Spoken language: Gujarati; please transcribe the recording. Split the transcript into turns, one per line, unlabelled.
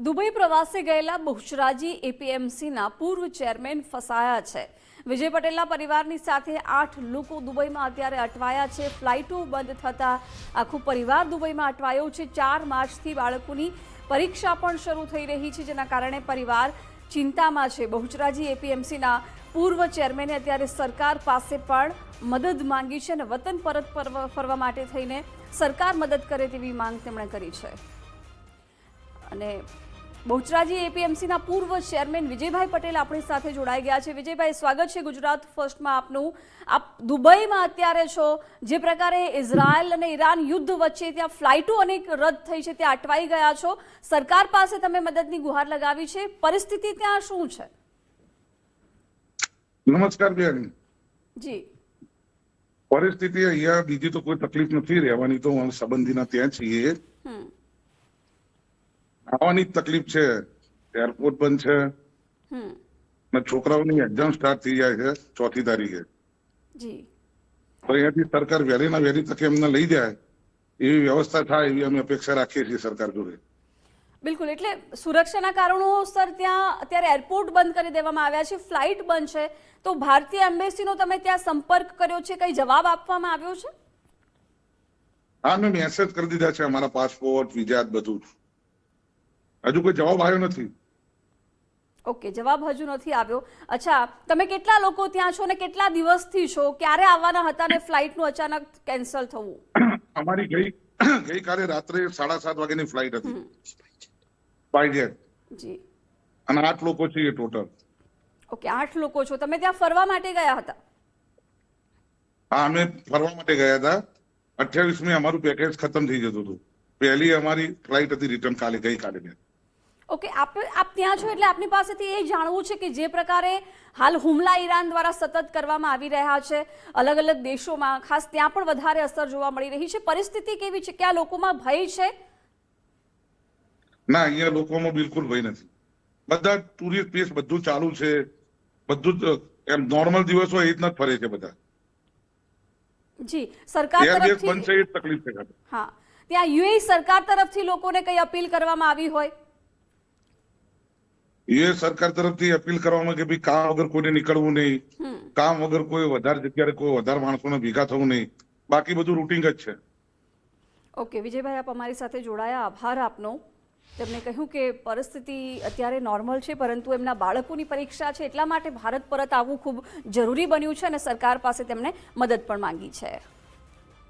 દુબઈ પ્રવાસે ગયેલા બહુચરાજી એપીએમસીના પૂર્વ ચેરમેન ફસાયા છે। વિજય પટેલના પરિવારની સાથે 8 લોકો દુબઈમાં અત્યારે અટવાયા છે। ફ્લાઇટો બંધ થતા આખો પરિવાર દુબઈમાં અટવાયો છે। 4 માર્ચથી બાળકોની પરીક્ષા પણ શરૂ થઈ રહી છે, જેના કારણે પરિવાર ચિંતામાં છે। બહુચરાજી એપીએમસીના પૂર્વ ચેરમેને અત્યારે સરકાર પાસે પણ મદદ માંગી છે અને વતન પરત ફરવા માટે થઈને સરકાર મદદ કરે તેવી માંગ તેમણે કરી છે। અને બહુચરાજી એપીએમસીના પૂર્વ ચેરમેન વિજયભાઈ પટેલ આપણી સાથે જોડાઈ ગયા છે। વિજયભાઈ, સ્વાગત છે ગુજરાત ફર્સ્ટમાં આપનું। આપ દુબઈમાં અત્યારે છો। જે પ્રકારે ઇઝરાયલ અને ઈરાન યુદ્ધ વચ્ચે ત્યાં ફ્લાઇટો અનેક રદ થઈ છે, ત્યાં અટવાઈ ગયા છો। સરકાર પાસે તમે મદદની ગુહાર લગાવી છે, પરિસ્થિતિ ત્યાં શું છે?
નમસ્કાર બેન
જી,
પરિસ્થિતિ અહીંયા બીજી તો કોઈ તકલીફ નથી રહેવાની, તો સંબંધીના ત્યાં છીએ। આવવાની તકલીફ છે, એરપોર્ટ બંધ છે અને છોકરાઓની એક્ઝામ સ્ટાર્ટ થઈ જાય છે 4મી તારીખે।
જી,
તો અહીંયાથી સરકાર વહેલીના વહેલી તકે એમને લઈ જાય એવી વ્યવસ્થા થાય એવી અમે અપેક્ષા રાખીએ છીએ સરકાર જોડે।
બિલકુલ, એટલે સુરક્ષાના કારણોસર ત્યાં અત્યારે એરપોર્ટ બંધ કરી દેવામાં આવ્યા છે, ફ્લાઇટ બંધ છે, તો ભારતીય એમ્બેસીનો તમે ત્યાં સંપર્ક કર્યો છે, કઈ જવાબ આપવામાં આવ્યો છે?
હા, મેં મેસેજ કરી દીધા છે, અમારા પાસપોર્ટ વિઝા બધું જ। હજુ કોઈ જવાબ આવ્યો નથી।
ઓકે, જવાબ હજુ નથી આવ્યો। અચ્છા, તમે કેટલા લોકો ત્યાં છો અને કેટલા દિવસથી છો? ક્યારે આવવાના હતા અને ફ્લાઇટનું અચાનક કેન્સલ થવું?
અમારી ગઈકાલે રાત્રે 7:30 વાગ્યાની ફ્લાઇટ હતી સ્પાઇસજેટ,
જી,
અને 8 લોકો છીએ ટોટલ।
ઓકે, 8 લોકો છો। તમે ત્યાં ફરવા માટે ગયા હતા?
હા, અમે ફરવા માટે ગયા હતા। 28મી અમારું પેકેજ ખતમ થઈ જતું હતું। પહેલી અમારી ફ્લાઇટ હતી રિટર્ન ગઈકાલે।
ઓકે, આપ ત્યાં છો એટલે આપની પાસેથી એ જાણવું છે કે જે પ્રકારે હાલ હુમલા ઈરાન દ્વારા સતત કરવામાં આવી રહ્યા છે અલગ અલગ દેશોમાં, ખાસ ત્યાં પણ વધારે અસર જોવા મળી રહી છે, પરિસ્થિતિ કેવી છે? કે આ લોકોમાં ભય છે?
ના, અહીંયા લોકોમાં બિલકુલ ભય નથી। બધા ટુરિસ્ટ પ્લેસ બધું ચાલુ છે, બધું જ એમ નોર્મલ દિવસો એ જ ન ફરે છે બધા।
જી, સરકાર
એરબેઝ
તરફથી
બંધ છે એ જ તકલીફ છે।
હા, ત્યાં યુએઈ સરકાર તરફથી લોકોને કઈ અપીલ કરવામાં આવી હોય?
એ સરકાર તરફથી અપીલ કરવામાં કે ભાઈ કામ વગર કોઈને નીકળવું નહીં, કામ વગર કોઈ વધારે જગ્યાએ કોઈ વધારે માણસોને ભેગા થવું નહીં, બાકી બધું રૂટિન જ છે।
ઓકે વિજયભાઈ, આપ અમારી સાથે જોડાયા, આભાર આપનો। તેમણે કહ્યું કે પરિસ્થિતિ અત્યારે નોર્મલ છે, પરંતુ એમના બાળકોની પરીક્ષા છે, એટલા માટે ભારત પરત આવવું ખૂબ જરૂરી બન્યું છે અને સરકાર પાસે તેમણે મદદ પણ માંગી છે।